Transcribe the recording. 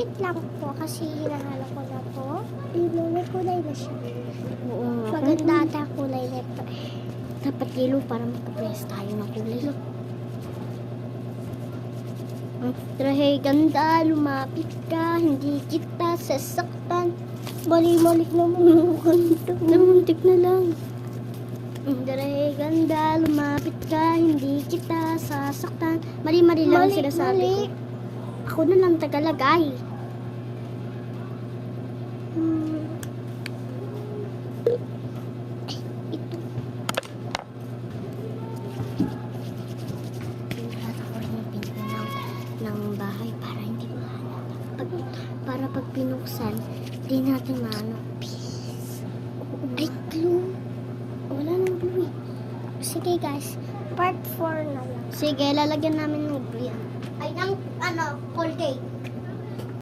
Wait lang po kasi hinahanap ko na po. May kulay na siya. Oo nga. Maganda ata ang kulay nito. Dapat yellow para magka-press tayo ng kulay. Trahe ganda, lumapit ka, hindi kita sasaktan. Bali-balik naman yung kanto. Namuntik na lang. Trahe ganda, lumapit ka, hindi kita sasaktan. Mali-mali lang Mali, sinasabi mali. ko. Ako na lang tagalagay. Ito. Pinarata ko rin yung pinto ng bahay para hindi mahanap. Para pag pinuksan, di natin maano. Peace. Ay, glue. Wala nang glue eh. Sige guys, part 4 na lang. Sige, lalagyan namin ng glue yan. Ay, ng Colgate.